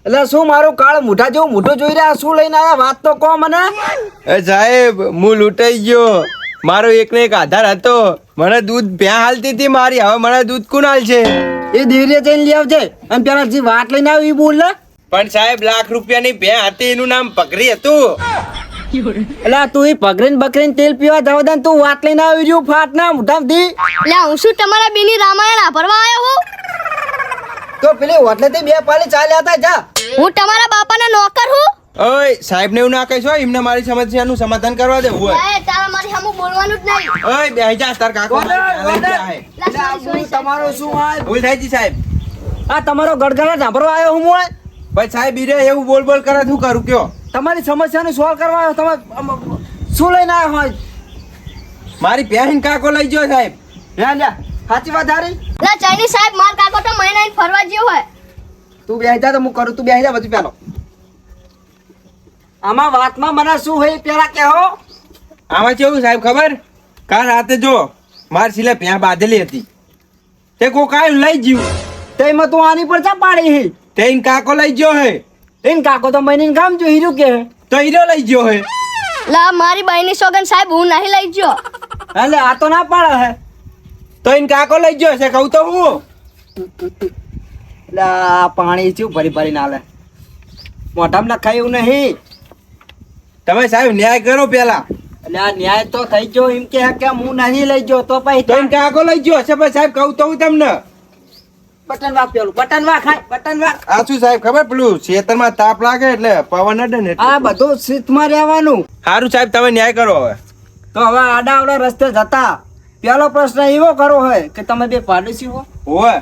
એટલે શું મારું કાળ મોઢા જેવું મોઢું જોઈ રહ્યા શું લઈને આયા વાત તો કહો મને. એ સાહેબ હું લૂંટાઈ ગયો. મારો એકને એક આધાર હતો. મને દૂધ ભ્યાં હાલતી હતી મારી. હવે મને દૂધ કોણ હાલશે? એ દેવીએ જઈને લઈ આવજે અને પેલા જે વાત લઈને આવી એ બોલ ને. પણ સાહેબ ₹1,00,000ની ભ્યાં હતી. એનું નામ પકરી હતું. એટલે તું એ પગરીને બકરીને તેલ પીવા જાવ દે તું વાત લઈને આવી રહ્યું ફાટ ના મોઢામાંથી. એટલે હું શું તમારા બેની રામાયણ આભરવા આવ્યો હું? તો પેલી હોટલેથી 2 પાલી ચાલ્યા હતા જા. હું તમારા બાપાના નોકર હું. ઓય સાહેબને એવું ના કહીશો. એમને મારી સમસ્યાનું સમાધાન કરવા દે. એ તારા મારી સામે બોલવાનું જ નહીં. ઓય બેહી જા તાર કાકો. તમારો શું આ ભૂલ થઈ ગઈ સાહેબ. આ તમારો ગડગડા સાંભળવા આવ્યો હું મોય. ભાઈ સાહેબ ઈરે એવું બોલ બોલ કરે શું કરું કયો? તમારી સમસ્યાને સોલ્વ કરવા આવ્યો તમે શું લઈને આવ્યા હોય? મારી ભ્યાં કાકો લઈ ગયો સાહેબ. લ્યા લ્યા સાચી વાત હારી. લા ચાઈની સાહેબ માર કાકો તો મહિના ફરવા ગયો હોય. તું બેહી જા તો હું કરું. તું બેહી જા પછી પેલો. આમાં વાતમાં મને શું હોય પેલા કહો. આમાં કેવું સાહેબ ખબર? કાલ રાતે જો માર સિલે ભ્યાં બાંધેલી હતી. તે કો કાય લઈ ગયું. તેમાં તું આની પર ચા પાડી હે. તેન કાકો લઈ ગયો હે. એન કાકો તો મહિને કામ જો હીરો કે તો હીરો લઈ ગયો હે. લા મારી બહેની સોગન સાહેબ હું નહીં લઈ ગયો. એટલે આ તો ના પાડે હે. તો એન કાકો લઈ ગયો છે કહું તો હું. એટલે આ પાણી ચેવું ભરી ભરીને આલે. મોઢામાં લખાય એવું નહીં. તમે સાહેબ ન્યાય કરો પેલા. એટલે આ ન્યાય તો થઈ ગયો એમ કે હું નહીં લઈ ગયો તો પછી તો એન કાકો લઈ ગયો છે. પણ સાહેબ કહું તો હું તમને. બટન વાગ પેલું બટન વાગ ખાય બટન વાગ. આ શું સાહેબ ખબર પેલું ખેતરમાં તાપ લાગે એટલે પવન અડે ને. આ બધું શીતમાં રહેવાનું. સારું સાહેબ તમે ન્યાય કરો હવે. તો હવે આડા આવડા રસ્તે જતા પેલો પ્રશ્ન એવો કરો હોય કે તમે બે પાડોશી હો. હોય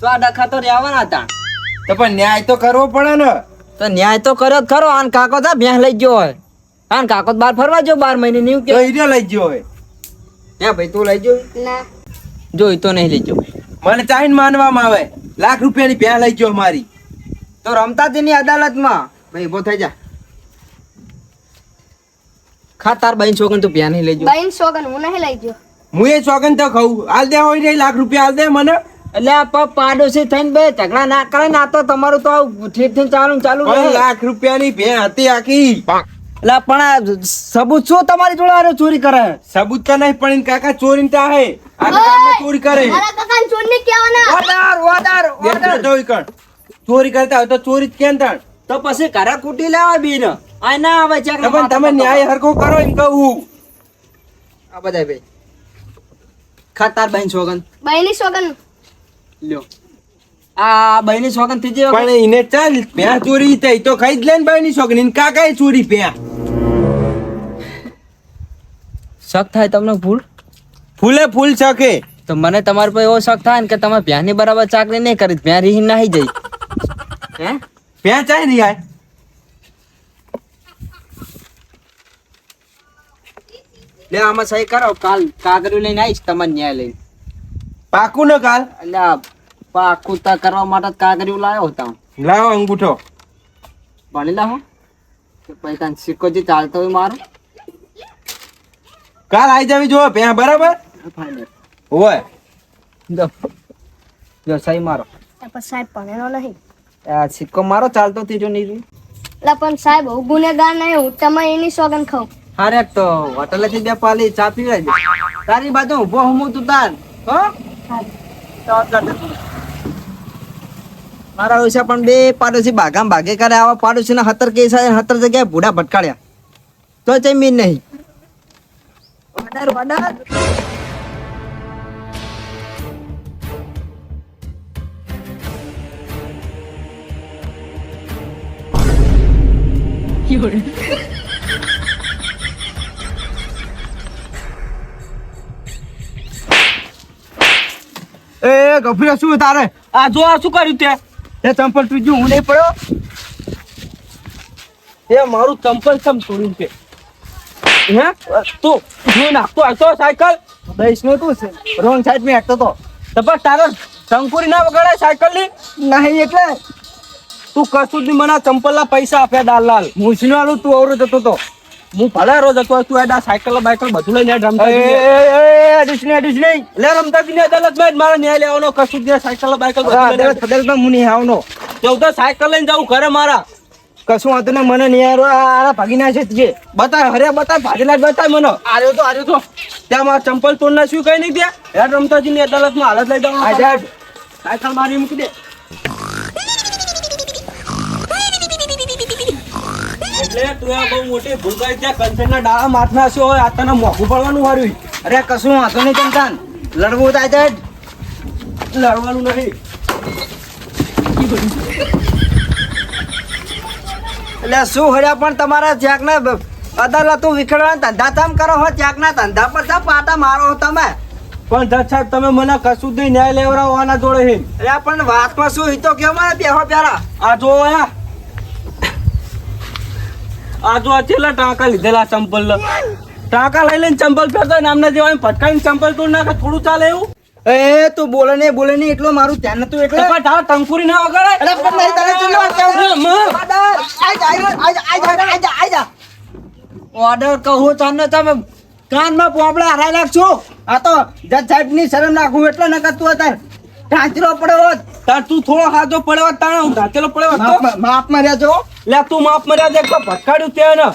તો આ ડખા તો રહેવાના હતા. તો પણ ન્યાય તો કરવો પડે ને. તો ન્યાય તો કર્યો જ ખરો. આન કાકો તો ભેંસ લઈ ગયો હોય. આન કાકો તો બહાર ફરવા ગયો 12 મહિને ની તો હીરો લઈ ગયો હોય. હે ભાઈ તું લઈ ગયો ના જોઈ તો નહીં લઈ ગયો. મને ચાહીને માનવામાં આવે. ₹1,00,000ની ભ્યાં લઈ ગયો મારી. તો રમતા તેની અદાલતમાં ભાઈ ઉભો થઈ જા. ખા તાર બહેન છોકન તું ભ્યા નહીં લઈ ગયો. બહેન સોગન હું નહીં લઈ ગયો. હું એ સોગન તો ખાઉં. હાલ દે હોય ને ₹1,00,000 હાલ દે મને. એટલે આ પપ પાડોશી થઈને બે ઝઘડા ના કરે ને આ તો તમારું તો ઠીક ઠીક ચાલુ રહે. ₹1,00,000ની ભ્યાં હતી આખી. એટલે પણ આ સબૂત શું તમારી જોડે આરે ચોરી કરે? સબૂત તો નહીં પણ એન કાકા ચોરી તા હે. આ ગામમાં ચોરી કરે. મારા કાકાને ચોરને કહેવાના. ઓર્ડર દેખતા જોઈ કણ. ચોરી કરતા હોય તો ચોરી જ કેમ તાણ. તો પછી ઘરે કૂટી લેવા બીન આ ના આવે છે. પણ તમે ન્યાય હરખો કરો એમ કહું. આ બધા ભાઈ ખા તાર બહેન છોકન બહેની સોગન લ્યો. આ બહેની છોકન ત્રીજી વખત પણ એને ચાલ ભ્યાં ચોરી થઈ તો ખાઈ જ લે ને ભાઈ ની છોકરી. એન કાકા ચોરી ભ્યાં. શક થાય તમને ભૂલ ફૂલે ફૂલ શકે. તો મને તમારા પર એવો શક થાય ને કે તમે ભ્યાની બરાબર ચાકરી નહીં કરી ભ્યા રીહી નાહી જઈ. હે ભ્યાં ચાય નહીં આય. લે આમાં સહી કરો. કાલ કાગળિયું લઈને આવીશ તમારે ન્યાય લઈને. પાકું ને કાલ. એટલે આ પાકું તા કરવા માટે જ કાગળિયું લાવ્યો હતા. લાવો અંગૂઠો. ભણી લાવો કે પછી તાન સિક્કો જે ચાલતો હોય મારો કાલ આવી જવી જો ભ્યાં બરાબર. ફાઇનલ હોય જો સહી મારો. પણ સાહેબ ભણેલો નહીં. આ સિક્કો મારો ચાલતો ત્રીજો નહીં. એટલે પણ સાહેબ હું ગુનેગાર નહીં હું તમે એની સોગન ખાઉં. હારે તો હોટલેથી 2 પાલી ચા પીવાય તારી બાજુ ઉભો હું તું તાર હો. મારા ઓછા પણ 2 પાડોશી ભાગામ ભાગે કરે. આવા પાડોશીના 17 કેસ આવ્યા 17 જગ્યાએ ભૂડા ભટકાડ્યા તો જમીન નહીં. ઓર્ડર એ ગફુરિયા શું તારે? આ જો આ શું કર્યું તે? એ ચંપલ પીજું હું નહીં પડ્યો. એ મારું ચંપલ ચમ તોડ્યું છે? હે તું હું નાખતો હતો સાયકલ દઈશ નો તું છે રોંગ સાઈડ માં હેઠતો તો તપસ તારો ટંકુરી ના વગાડાય સાયકલ ની નહીં એટલે તું કશું જ મને ચંપલના પૈસા આપ્યા દાલાલ હું સિનાલું તું અવરો જતો તો હું ભલે રોજ હતો તું એડા સાયકલ બાયકલ બધું લઈને રમતા અડીશ નહીં લે રમતા અદાલત માં મારે ન્યાય લેવાનો કશું જ સાયકલ બાયકલ બધું હું નહીં આવનો જવું તો સાયકલ લઈને જવું ઘરે મારા. કશું વાંધો ને મને નહીં આ ભાગી ના છે જે બતાય હરે બતાય ભાગેલા જ બતાય મને. આર્યો તો ત્યાં મારા ચંપલ તોડ ના શું કઈ નહીં ત્યાં હેડ રમતાજીની અદાલતમાં હાલત લઈ જાઉં. સાયકલ મારી મૂકી દે. એટલે તું આ બહુ મોટી ભૂલ કરી ત્યાં કંચનના ડાળા માથ નાખ્યો હોય આ તને મોંઘું પડવાનું હાર્યું. અરે કશું વાંધો નહીં ચમચાન લડવું થાય છે લડવાનું નહીં. એટલે શું હર્યા પણ તમારા જ્યાંકના અદાલતો વિખેડવાના ધંધા તમ કરો હો જ્યાંકના ધંધા પર જા પાટા મારો હો તમે. પણ જજ સાહેબ તમે મને કશું જ ન્યાય લેવડાવો આના જોડે હે. અરે પણ વાતમાં શું હિતો કેવો મને બેહો પ્યારા આ જો આ જો આ છેલ્લા ટાંકા લીધેલા ચંપલ ટાંકા લઈ લઈને ચંપલ પહેરતો નામના જેવા ફટકાઈને ચંપલ તોડ નાખે થોડું ચાલે એવું. એ તું બોલે નહીં એટલું મારું ધ્યાન નતું એટલે પણ તારા ટંકુરી ના વગાડે. અરે પણ નહીં તને ચૂલો ઓર્ડર કહું તને તમે કાનમાં પોપડા હરાઈ નાખશો. આ તો જજ સાહેબ ની શરમ નાખું એટલે ન કરતું અત્યારે ઢાંચરો પડ્યો હોત. તાર તું થોડો હાથો પડ્યો હોત તાણે હું ધાચેલો પડ્યો હોત તો. માફ માર્યા છો લે તું માફ મર્યા દે તો ભટકાડ્યું ત્યાં ને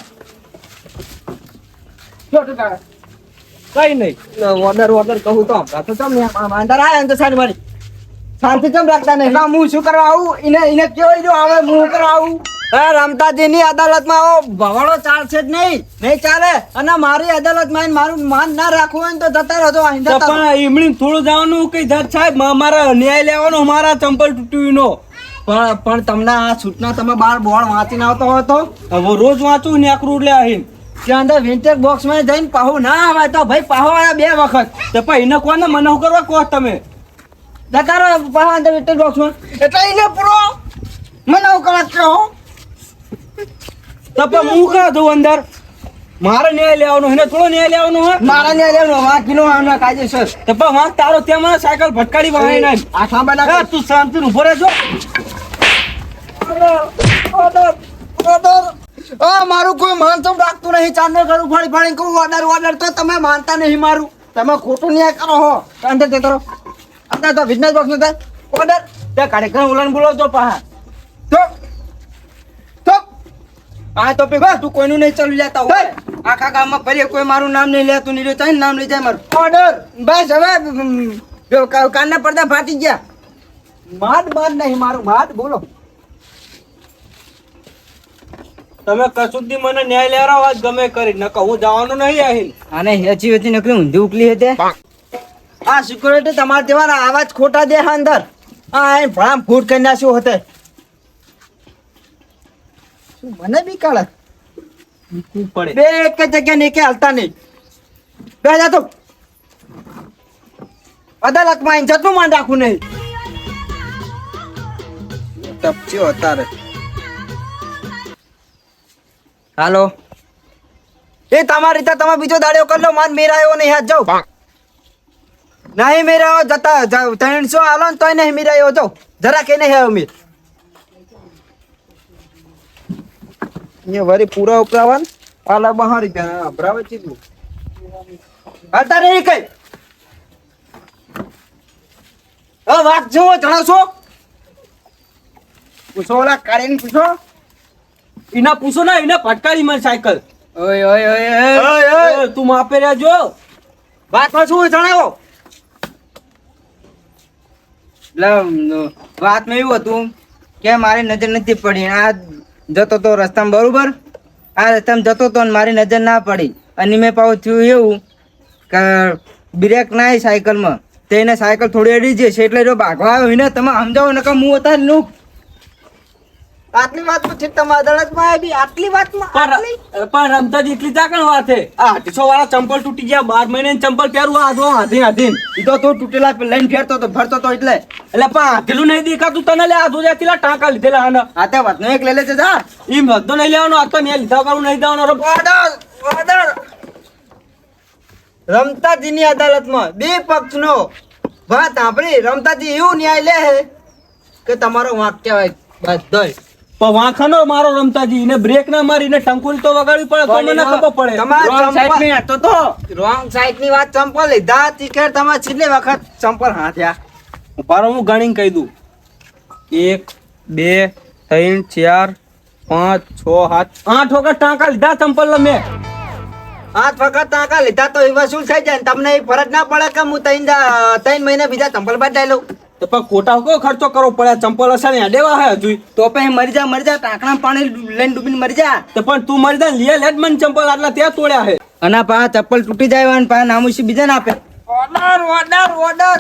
કઈ નહીં. ઓર્ડર કહું તો તો ચમ અંદર આયા અંદર સાઈડ મારી શાંતિ ચમ રાખતા નહીં ના હું શું કરવા આવું એને કેવું જો આવે હું કરવા આવું રમતાજીની અદાલતમાં આવો ભવાડો ચાલશે જ નહીં ચાલે અને મારી અદાલતમાં આવીને મારું માન ના રાખવું હોય ને તો જતા રહેજો અહીં તો પણ એમણી થોડું જવાનું કઈ જજ સાહેબ મારા ન્યાય લેવાનો મારા ચંપલ તૂટ્યું નો. પણ તમને આ સૂચના તમે બાર બોર્ડ વાંચીને આવતો હોય તો હવે રોજ વાંચું ને આકરું લે આહીને ત્યાં અંદર વિન્ટેજ બોક્સ માં જઈને પાહુ ના આવે તો ભાઈ પાહુ આવ્યા 2 વખત તો પણ એને કોને મને શું કરવા કહો તમે. જતા રહો પાહુ અંદર વિન્ટેજ બોક્સ માં એટલે એને પૂરો મને હું કલાક કહો તો પણ હું કહા દઉં અંદર મારે ન્યાય લેવાનો એને થોડો ન્યાય લેવાનો હોય. મારા ને લેવાનો વાંચીનો આવના કાયદેસર તો પણ વાંક તારો ત્યાં મને સાયકલ ભટકાડી વાળી નાખ. આ સાંભળ હા, તું શાંતિ ઉભો રહેજો. મારું કોઈ માન તો રાખતું નહીં ચાંદો કરું ફાડી કહું ઓર્ડર તો તમે માનતા નહીં મારું તમે ખોટું ન્યાય કરો હો અંદર જતો રહો અંદર તો બિઝનેસ બોક્સ નો થાય ઓર્ડર તે કાર્યક્રમ ઉલાન બોલો તો પાહા તો આ તો પેલા તું કોઈનું નહીં ચાલુ લેતા હોય આખા ગામમાં ફરી કોઈ મારું નામ નહીં લેતું નહીં લેતા નામ લઈ જાય મારું ઓર્ડર બસ હવે કાનના પડદા ફાટી ગયા માદ નહીં મારું માદ બોલો તમે કશું દી મને ન્યાય લેવડાવો આજ ગમે કરી ન કહું જવાનું નહીં અહીં. આને હેચી વેચી નકરી ઊંધી ઉકલી હતી આ સિક્યુરિટી તમારા જેવા આવાજ ખોટા દે અંદર આ ભણામ ફૂટ કરી નાખ્યું હતે શું મને બી કાળે મૂકવું પડે. બે એક જગ્યા ને કે હાલતા નહીં બે જા તો અદાલતમાં આઈને જતું માન રાખવું નહીં તપચ્યો અત્યારે હાલો એ તમારી રીતે તમે બીજો દાડ્યો કરી લો માન મેરાયો નહીં હાથ જાવ નહીં મેરાયો જતા 300 હાલો ને તોય નહીં મેરાયો જાવ જરા કે નહીં આવ્યો મીર વરી પૂરા ઉપરાવન આલા બહારી ગયા અભરાવે ચીધું અત્યારે એ કઈ હવે વાત જો જણાવશો પૂછો ઓલા કાઢીને પૂછો એના પૂછો ને એને ફટકારી મારી સાયકલ. ઓય ઓય ઓય ઓય, તું માપે રહેજો. વાતમાં શું જણાવો વાતમાં એવું હતું કે મારી નજર નથી પડી આ જતો તો રસ્તામાં બરોબર આ રસ્તામાં જતો તો ને મારી નજર ના પડી અને મેં પાછું થયું એવું કે બ્રેક ના સાયકલમાં તેને સાયકલ થોડી અડી જશે એટલે જો ભાગવા આવ્યો ને તમે સમજાવો ને કે હું હતા નું આટલી વાત પછી તમારા અદાલતમાં આવી આટલી વાતમાં પણ રમતા જ એટલી ચાકણ વાત છે. આ 800 વાળા ચંપલ તૂટી ગયા 12 મહિને ચંપલ પહેરવું આ જો હાથી એ તો તું તૂટેલા લઈને ફેરતો તો ભરતો તો એટલે પણ હાથેલું નહીં દેખાતું તને લે આ જો જાતીલા ટાંકા લીધેલા આના આ તે વાત એક લઈ લેજે જા ઈ બધો નહીં લેવાનો આ તો ને લીધા કરું નહીં દેવાનો. ઓર્ડર રમતાજીની અદાલતમાં બે પક્ષનો વાત સાંભળી રમતાજી એવું ન્યાય લે છે કે તમારો વાંક કહેવાય બધોય પણ વાંખાનો મારો રમતાજી એને બ્રેક ના મારી ને ટંકુરી તો વગાડવી પડે તો મને ખબર પડે. રોંગ સાઈડ ની વાત ચંપલ લીધા ટિકિટ તમે છેલ્લી વખત ચંપલ હાથ્યા ઉભારો હું ગણીને કહી દઉં 1 2 3 4 5 6 7 8 વખત ટાંકા લીધા ચંપલ મેં. 8 વખત ટાંકા લીધા તો એ વસૂલ થઈ જાય ને તમને એ ફરજ ના પડે કે હું 3 મહિના બીજા ચંપલ બદલાઈ લઉં. તો પણ ખોટા કો ખર્ચો કરવો પડે? ચંપલ હશે ને દેવા હે હજુ. તો પછી મરી જા ટાંકણા પાણી લઈને ડૂબીને મરી જા. તો પણ તું મરી જા લે લેટ મને ચંપલ આટલા ત્યાં તોડ્યા હે. અને પા ચપ્પલ તૂટી જાય અને પા નામુસી બીજા ના આપે. ઓર્ડર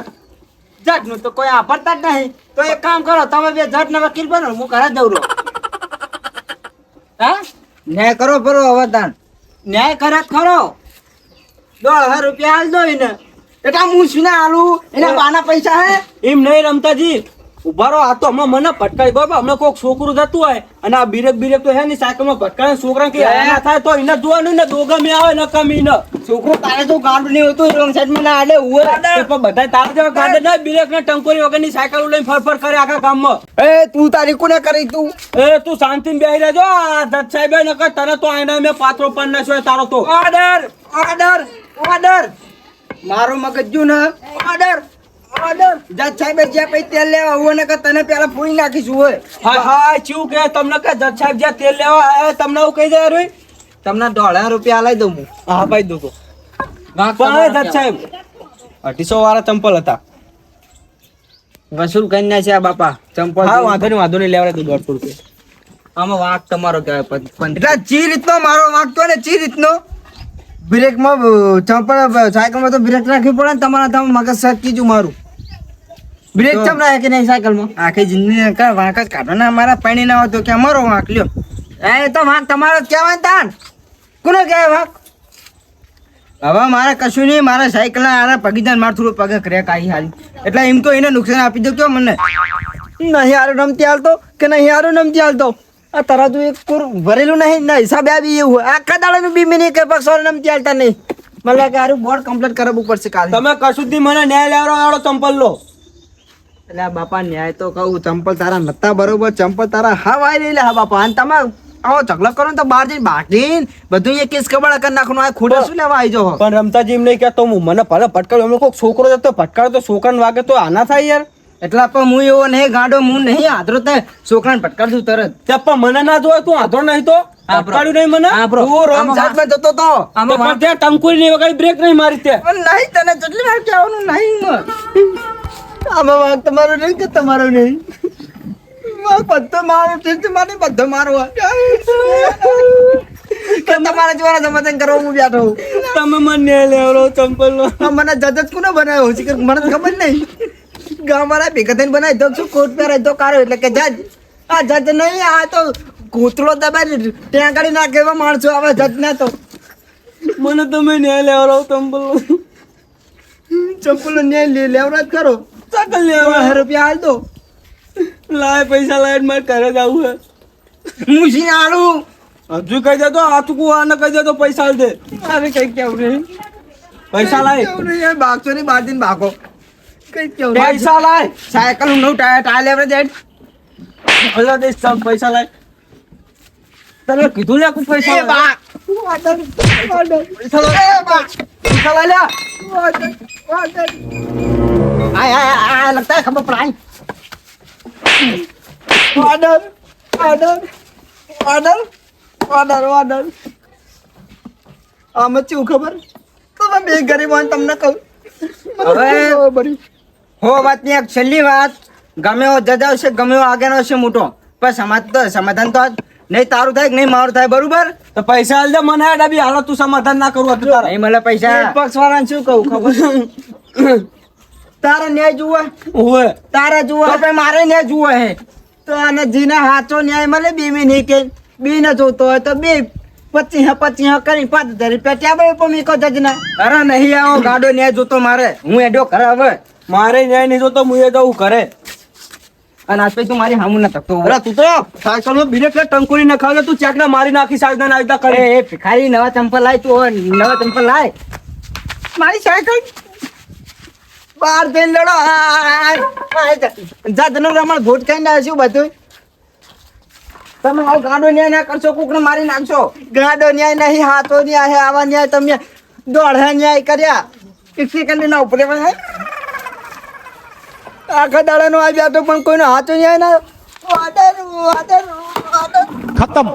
જજ નું તો કોઈ આભરતા જ નહીં. તો એક કામ કરો તમે બે જજ ના વકીલ બનો હું ઘરે જઉં રહું. હા ન્યાય કરો બરો અવદાન ન્યાય કરે ખરો. 10,000 રૂપિયા હાલ દો એને એટલે હું શું ના હાલું એના બાના પૈસા હે. એમ નહીં રમતાજી, ઉભા રહો. આ તો હમણાં મને ભટકાઈ બરાબર. હમણાં કોઈક છોકરું જતું હોય અને આ બીરેક તો હે ને સાયકલમાં ભટકાય છોકરા કે ના થાય તો એને જોવાનું ને દોગા મેં આવે ને કમી ને છોકરો તારે તો ગાંડ નહીં હોતું રોંગ સાઈડ માં ના આડે ઉભો રહે. પણ બધા તારા જેવા ગાડે ના બીરેક ને ટંકોરી વગરની સાયકલ લઈને ફરફર કરે આખા ગામમાં. એ તું તારી કોને કરી તું તું શાંતિથી બેહી રહેજો. આ દત્ત સાહેબ નકર તને તો આઈને મેં પાત્રો પણ ના છો તારો તો ઓર્ડર મારો મગજ જો ને ઓર્ડર જજ સાહેબ જે પૈ તેલ લેવા હું ને તને પેલા ફોડી નાખીશું હોય. હા ચીવું કે તમને કે જજ સાહેબ જ્યાં તેલ લેવા આયા તમને એવું કહી દે રે. તમને 1,500 રૂપિયા લઈ દઉં હું. હા ભાઈ દો તો પણ જજ સાહેબ 250 વાળા ચંપલ હતા. વસૂલ કરી ના છે આ બાપા ચંપલ. હા વાંધો નહીં લેવડે તું 150 રૂપિયા. આમાં વાંક તમારો કહેવાય એટલે ચી રીતનો મારો વાંક તો ને ચી રીતનો બ્રેકમાં ચંપલ સાયકલમાં તો બ્રેક રાખવી પડે ને તમારા તમે મગજ સરકી જુ મારું બ્રેક ચમ રાખે કે નહીં સાયકલમાં આખી જિંદગી કા વાંક જ કાઢો ને અમારા પાણી ના હોય તો કે અમારો વાંક લ્યો. એ તો વાંક તમારો જ કહેવાય ને તાન કોનો કહેવાય વાંક. હવે મારે કશું નહીં મારા સાયકલ ના પગીદાન મારે થોડું પગે ક્રેક આવી હારી એટલે એમ તો એને નુકસાન આપી દો મને નહીં હારું રમતી હાલતો કે નહીં હારું રમતી હાલતો. આ તારા તું એક કોર ભરેલું નહીં ના હિસાબે આવી એવું આખા દાડાનું બી મિનિટ કે પક્ષ નમતી હાલતા નહીં. મને કે હારું બોર્ડ કમ્પ્લીટ કરવું પડશે કાલે. તમે કશું દી મને ન્યાય લેવડો ચંપલ લો. એટલે બાપા ન્યાય તો કહું ચંપલ તારા નતા બરોબર ચંપલ તારા હા વાય લઈ લે હા બાપા અને તમે આવો ઝઘડો કરો ને તો બહાર જઈને બાકીને બધું એ કેસ કબાડા કરી નાખવાનું આ ખોટે શું લેવા આવી જાઓ. પણ રમતાજી એમ નહીં કહેતો હું મને ભલે ભટકાડ્યો એમને કોઈક છોકરો જતો ભટકાડો તો છોકરાને વાગે તો આના થાય યાર. એટલા પણ હું એવો નહીં ગાંડો હું નહીં આદરો થાય છોકરાને ભટકાડ દઉં તરત. પણ મને ના જોય તું આધો નહીં તો ભટકાડ્યું નહીં મને. તું રોંગ સાઈડમાં જતો તો પણ ત્યાં ટંકુરી નહીં વગાડી બ્રેક નહીં મારી ત્યાં. નહીં તને જેટલી વાર કહેવાનું નહીં આમાં વાંક તમારો નહીં કે તમારો નહીં બધો મારો મારે બધો મારો તમારા જેવાના સમાધાન કરવા હું બેઠો હું. તમે મને લેવડો ચંપલ લો. મને જજ કોને બનાવ્યો છે કે મને ખબર નહીં ગામ વાળા ભેગા થઈને બનાવી દો શું કોટ પહેરાય તો કાઢો એટલે કે જજ આ જજ નહીં આ તો કોતરો દબાઈ ત્યાં ગાડી નાખે એવા માણસો આવે જજ ના તો મને તમે ન્યાય લેવડો ચંપલ લો. ચંપલ ન્યાય લેવડા જ કરો સાકલ લેવા 1,000 રૂપિયા હાલ દો લાય પૈસા લાય મારે ઘરે જવું હે. હું શી આલું હજુ કહી દે તો આ ચૂકવું આને કહી દે તો પૈસા આલ દે. અરે કઈ કેવું નહીં પૈસા લાય બાગશો ની બાર દિન ભાગો કઈ કેવું પૈસા લાય. સાયકલ નું નવું ટાયર લેવડે દેડ અલ્લા દે સબ પૈસા લાય. તને કીધું લે કુ પૈસા એ બા પૈસા લાય લે. આ लगता है खबर पड़ाई ऑर्डर આમાં શું ખબર તમે બે ગરીબ હોય તમને કહું હવે હો વાત ની એક છેલ્લી વાત ગમે એવો જજ આવશે ગમે એવો આગળ આવશે મોટો પણ સમાધાન તો નહીં તારું થાય કે નહીં મારું થાય બરોબર તો પૈસા આલ દે મને ડાબી હાલો તું સમાધાન ના કરું હતું તારે. નહીં મળે પૈસા પક્ષ વાળાને શું કહું ખબર તારે ન્યાય જુએ ઓવે તારે જુએ તો પછી મારે ન્યાય જુએ હે તો આને જીને સાચો ન્યાય મળે બે મિનિટ કે બી ન જોતો હોય તો બે 25 કરી 5,000 રૂપિયા ટેબલ પર મીકો જજના. અરે નહીં આવો ગાડો ન્યાય જોતો મારે હું એડો કરે હવે મારે ન્યાય નહીં જોતો હું એ જવું કરે. અને આજ પછી તું મારી હામું ના તકતો અરે તું તો સાયકલ માં બીરે કે ટંકોરી ના ખાવે તું ચેક ના મારી નાખી સાયકલ ના આવી કરે. એ ભિખારી નવા ચંપલ લાય તું નવા ચંપલ લાય મારી સાયકલ બહાર જઈને લડો જાતનું રમણ ભૂત ખાઈને આવશું બધું તમે આવો ગાડો ન્યાય ના કરશો કોકને મારી નાખશો. ગાડો ન્યાય નહીં હાથો ન્યાય હે આવા ન્યાય તમે દોઢા ન્યાય કર્યા એક સેકન્ડ ના ઉપર આખા દાડાનો આવ્યા તો પણ કોઈનો હાથો ન્યાય ના ખતમ